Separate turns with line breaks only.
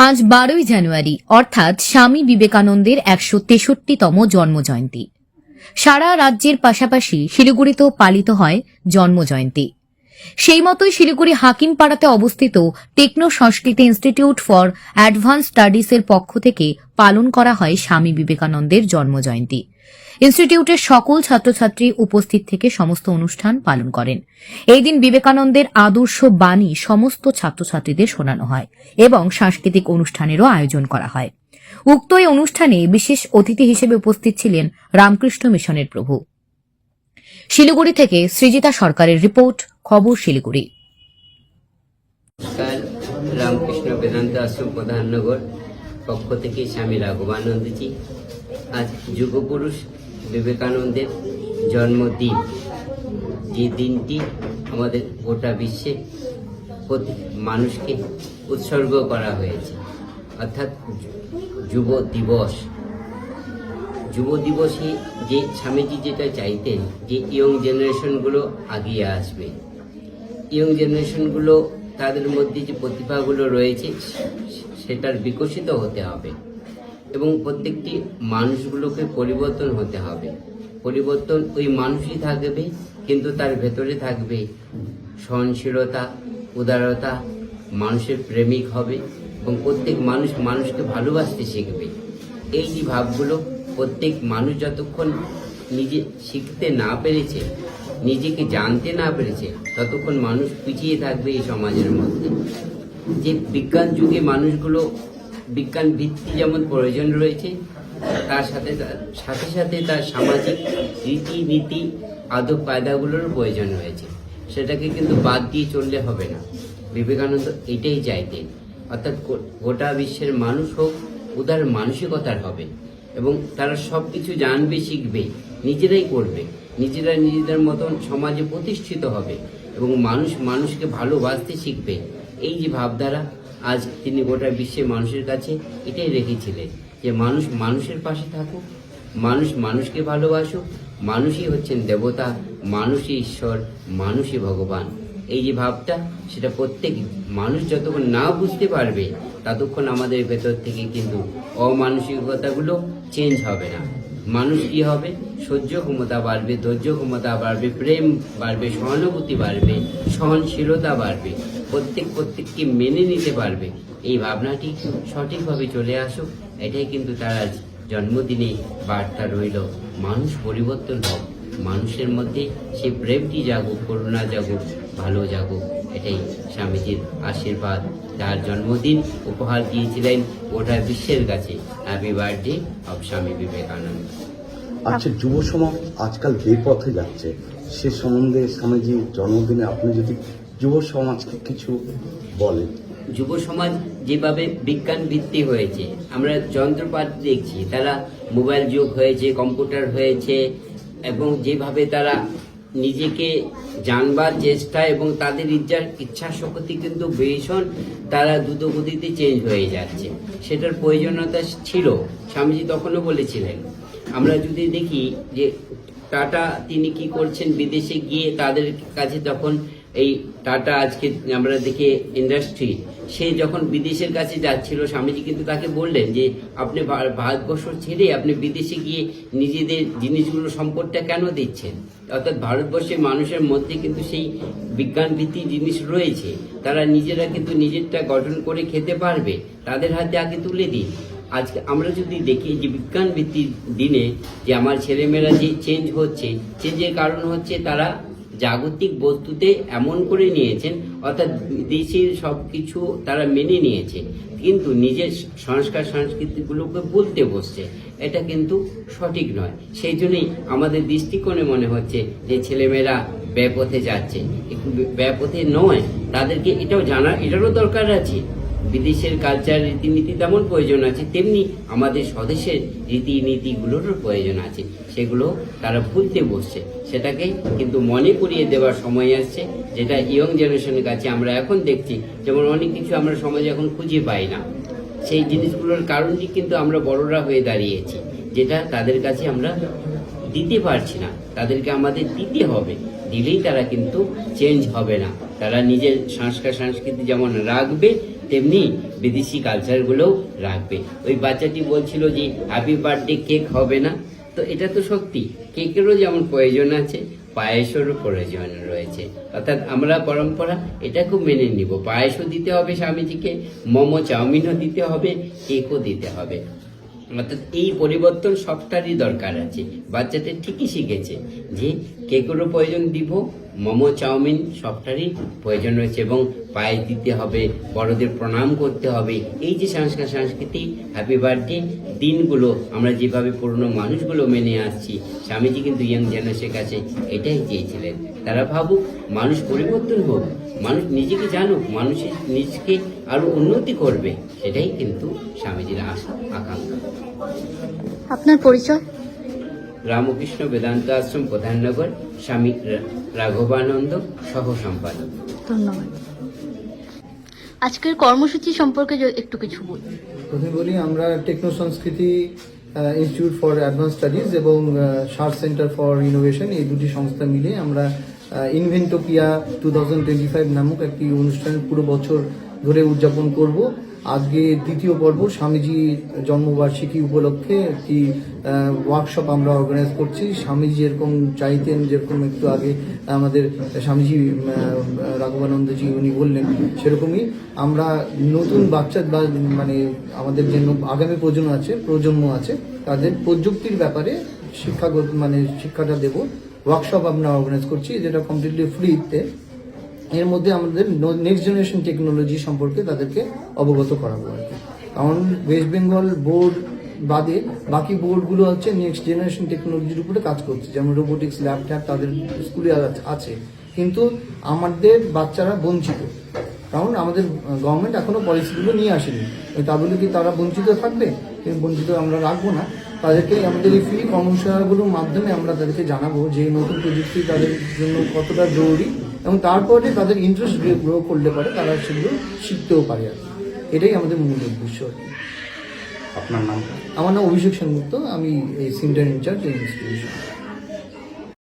আজ 12ই জানুয়ারি অর্থাৎ স্বামী বিবেকানন্দের 163তম জন্মজয়ন্তী। সারা রাজ্যের পাশাপাশি শিলিগুড়িতেও পালিত হয় জন্মজয়ন্তী। সেই মতোই শিলিগুড়ি হাকিমপাড়াতে অবস্থিত টেকনো সংস্কৃতি ইনস্টিটিউট ফর অ্যাডভান্স স্টাডিজের পক্ষ থেকে পালন করা হয় স্বামী বিবেকানন্দের জন্মজয়ন্তী। ইনস্টিটিউটের সকল ছাত্রছাত্রী উপস্থিত থেকে সমস্ত অনুষ্ঠান পালন করেন। এই দিন বিবেকানন্দের আদর্শ বাণী সমস্ত ছাত্রছাত্রীদের শোনানো হয় এবং সাংস্কৃতিক অনুষ্ঠানেরও আয়োজন করা হয়। উক্ত এই অনুষ্ঠানে বিশেষ অতিথি হিসেবে উপস্থিত ছিলেন রামকৃষ্ণ মিশনের প্রভু। শিলিগুড়ি থেকে সৃজিতা সরকারের রিপোর্ট, খবর শিলিগুড়ি।
রামকৃষ্ণ বেদান্ত আশ্রম প্রধাননগর পক্ষ থেকে স্বামী রাঘবানন্দজি, আজ যুগপুরুষ বিবেকানন্দের জন্মদিন। যে দিনটি আমাদের গোটা বিশ্বে প্রতি মানুষকে উৎসর্গ করা হয়েছে, অর্থাৎ যুব দিবস। যুব দিবসে যে স্বামীজি যেটা চাইতেন যে ইয়ং জেনারেশনগুলো আগিয়ে আসবে, ইয়ং জেনারেশনগুলো তাদের মধ্যে যে প্রতিভাগুলো রয়েছে সেটার বিকশিত হতে হবে এবং প্রত্যেকটি মানুষগুলোকে পরিবর্তন হতে হবে। পরিবর্তন ওই মানুষই থাকবে, কিন্তু তার ভেতরে থাকবে সহনশীলতা, উদারতা, মানুষের প্রেমিক হবে এবং প্রত্যেক মানুষ মানুষকে ভালোবাসতে শিখবে। এই যে ভাবগুলো প্রত্যেক মানুষ যতক্ষণ নিজে শিখতে না পেরেছে, নিজেকে জানতে না পেরেছে, ততক্ষণ মানুষ পিছিয়ে থাকবে এই সমাজের মধ্যে। যে বিজ্ঞান যুগে মানুষগুলো বিজ্ঞান ভিত্তি যেমন প্রয়োজন রয়েছে, তার সাথে সাথে তার সামাজিক রীতিনীতি আদব কায়দাগুলোর প্রয়োজন রয়েছে। সেটাকে কিন্তু বাদ দিয়ে চললে হবে না। বিবেকানন্দ এটাই চাইতেন, অর্থাৎ গোটা বিশ্বের মানুষ হোক উদার মানসিকতার হবে এবং তারা সব কিছু জানবে, শিখবে, নিজেরাই করবে, নিজেরা নিজেদের মতন সমাজে প্রতিষ্ঠিত হবে এবং মানুষ মানুষকে ভালোবাসতে শিখবে। এই যে ভাবধারা আজ তিনি গোটা বিশ্বের মানুষের কাছে এটাই রেখেছিলেন, যে মানুষ মানুষের পাশে থাকুক, মানুষ মানুষকে ভালোবাসুক, মানুষই হচ্ছেন দেবতা, মানুষই ঈশ্বর, মানুষই ভগবান। এই যে ভাবটা, সেটা প্রত্যেক মানুষ যতক্ষণ না বুঝতে পারবে ততক্ষণ আমাদের ভেতর থেকে কিন্তু অমানসিকতাগুলো চেঞ্জ হবে না। মানুষ কি হবে? সহ্য ক্ষমতা বাড়বে, ধৈর্য ক্ষমতা বাড়বে, প্রেম বাড়বে, সহানুভূতি বাড়বে, সহনশীলতা বাড়বে, প্রত্যেককে মেনে নিতে পারবে। এই ভাবনাটি সঠিকভাবে চলে আসুক, এটাই কিন্তু তার আজ জন্মদিনে বার্তা রইল। মানুষ পরিবর্তন হোক, মানুষের মধ্যে সেই প্রেমটি জাগুক, করুণা জাগুক, ভালো জাগুক, এটাই স্বামীজির আশীর্বাদ। তার জন্মদিন উপহার দিয়েছিলেন গোটা বিশ্বের কাছে। Happy birthday of Swami Vivekananda.
আচ্ছা, যুব সমাজ আজকাল বেপথে যাচ্ছে, সে সম্বন্ধে স্বামীজির জন্মদিনে আপনি যদি যুব সমাজকে কিছু বলেন।
যুব সমাজ যেভাবে বিজ্ঞান ভিত্তি হয়েছে, আমরা যন্ত্রপাতি দেখছি, তারা মোবাইল যুগ হয়েছে, কম্পিউটার হয়েছে এবং যেভাবে তারা নিজেকে জানবার চেষ্টা এবং তাদের ইচ্ছা শক্তি কিন্তু ভীষণ তারা দ্রুতগতিতে চেঞ্জ হয়ে যাচ্ছে। সেটার প্রয়োজনীয়তা ছিল, স্বামীজি তখনও বলেছিলেন। আমরা যদি দেখি যে টাটা তিনি কি করছেন, বিদেশে গিয়ে তাদের কাছে যখন এই টাটা আজকে আমরা দেখি ইন্ডাস্ট্রি, সে যখন বিদেশের কাছে যাচ্ছিল, স্বামীজি কিন্তু তাকে বললেন যে আপনি ভারতবর্ষ ছেড়ে আপনি বিদেশে গিয়ে নিজেদের জিনিসগুলো সম্পদটা কেন দিচ্ছেন? অর্থাৎ ভারতবর্ষের মানুষের মধ্যে কিন্তু সেই বিজ্ঞান ভিত্তিক জিনিস রয়েছে, তারা নিজেরা কিন্তু নিজেরটা গঠন করে খেতে পারবে, তাদের হাতে আগে তুলে দিন। আজকে আমরা যদি দেখি যে বিজ্ঞান ভিত্তিক দিনে যে আমার ছেলেমেয়েরা যে চেঞ্জ হচ্ছে, চেঞ্জের কারণ হচ্ছে তারা জাগতিক বস্তুতে এমন করে নিয়েছেন, অর্থাৎ দেশের সব কিছু তারা মেনে নিয়েছে, কিন্তু নিজের সংস্কার সংস্কৃতিগুলোকে বলতে বসছে। এটা কিন্তু সঠিক নয়। সেই জন্যই আমাদের দৃষ্টিকোণে মনে হচ্ছে যে ছেলেমেয়েরা ব্যপথে যাচ্ছে। ব্যপথে নয়, তাদেরকে এটাও জানা, এটারও দরকার আছে। বিদেশের কালচার রীতিনীতি তেমন প্রয়োজন আছে, তেমনি আমাদের স্বদেশের রীতিনীতিগুলোরও প্রয়োজন আছে। সেগুলো তারা ভুলতে বসছে, সেটাকে কিন্তু মনে করিয়ে দেওয়ার সময় আসছে, যেটা ইয়ং জেনারেশনের কাছে আমরা এখন দেখছি। যেমন অনেক কিছু আমরা সমাজে এখন খুঁজে পাই না, সেই জিনিসগুলোর কারণটি কিন্তু আমরা বড়রা হয়ে দাঁড়িয়েছি, যেটা তাদের কাছে আমরা দিতে পারছি না। তাদেরকে আমাদের দিতে হবে, দিলেই তারা কিন্তু চেঞ্জ হবে না। তারা নিজের সংস্কার সংস্কৃতি যেমন রাখবে, তেমনি বিদেশি কালচারগুলোও রাখবে। ওই বাচ্চাটি বলছিল যে হ্যাপি বার্থডে কেক হবে না, তো এটা তো সত্যি, কেকেরও যেমন প্রয়োজন আছে পায়েসেরও প্রয়োজন রয়েছে। অর্থাৎ আমরা পরম্পরা এটা খুব মেনে নিব, পায়েসও দিতে হবে স্বামীজিকে, মোমো চাউমিনও দিতে হবে, কেকও দিতে হবে। অর্থাৎ এই পরিবর্তন সবটারই দরকার আছে। বাচ্চাদের ঠিকই শিখেছে যে কেকেরও প্রয়োজন দিব, মোমো চাউমিন সবটারই প্রয়োজন রয়েছে, এবং পায়েস দিতে হবে, বড়দের প্রণাম করতে হবে। এই যে সাংস্কৃতিক হ্যাপি বার্থডে দিনগুলো আমরা যেভাবে পুরনো মানুষগুলো মেনে আসছি, স্বামীজি কিন্তু ইয়াং জেনারেশনের কাছে এটাই চেয়েছিলেন। তারা ভাবুক, মানুষ পরিবর্তন হোক, মানুষ নিজেকে জানুক, মানুষের নিজকে আরো উন্নতি করবে, সেটাই কিন্তু স্বামীজির আশা আকাঙ্ক্ষা।
আপনার পরিচয়?
রামকৃষ্ণ বেদান্ত আশ্রম প্রধাননগর, স্বামী রাঘবানন্দ সহ সম্পাদক।
ধন্যবাদ। আজকের কর্মসূচি সম্পর্কে একটু কিছু বলুন।
প্রথমে বলি, আমরা টেকনো সংস্কৃতি ইনস্টিটিউট ফর অ্যাডভান্স স্টাডিজ এবং সার্চ সেন্টার ফর ইনোভেশন, এই দুটি সংস্থা মিলে আমরা ইনভেন্টোপিয়া 2025 নামক একটি অনুষ্ঠান পুরো বছর ধরে উদযাপন করব। আজকে দ্বিতীয় পর্ব, স্বামীজি জন্মবার্ষিকী উপলক্ষে একটি ওয়ার্কশপ আমরা অর্গানাইজ করছি। স্বামীজি যেরকম চাইতেন, যেরকম একটু আগে আমাদের স্বামীজি রাঘবানন্দজি উনি বললেন, সেরকমই আমরা নতুন বাচ্চা বা মানে আমাদের যে আগামী প্রজন্ম আছে তাদের প্রযুক্তির ব্যাপারে শিক্ষাটা দেব। ওয়ার্কশপ আমরা অর্গানাইজ করছি, যেটা কমপ্লিটলি ফ্রিতে। এর মধ্যে আমাদের নেক্সট জেনারেশন টেকনোলজি সম্পর্কে তাদেরকে অবগত করাবো আর কি। কারণ ওয়েস্ট বেঙ্গল বোর্ড বাদে বাকি বোর্ডগুলো হচ্ছে নেক্সট জেনারেশন টেকনোলজির উপরে কাজ করছে, যেমন রোবোটিক্স, ল্যাপটপ তাদের স্কুলে আছে, কিন্তু আমাদের বাচ্চারা বঞ্চিত। কারণ আমাদের গভর্নমেন্ট এখনো পলিসিগুলো নিয়ে আসেনি, তা বলে কি তারা বঞ্চিত থাকবে? কিন্তু বঞ্চিত আমরা রাখবো না। তাদেরকে আমাদের এই ফ্রি কর্মশালাগুলোর মাধ্যমে আমরা তাদেরকে জানাবো যে নতুন প্রযুক্তি তাদের জন্য কতটা জরুরি, এবং তারপরে তাদের ইন্টারেস্ট গ্রো করলে পারে তারা সেগুলো শিখতেও পারে আর কি। এটাই আমাদের মূল উদ্দেশ্য আর কি।
আপনার নাম?
আমার নাম অভিষেক সেনগুপ্ত, আমি এই সেন্টার ইনচার্জ এই ইনস্টিটিউশন।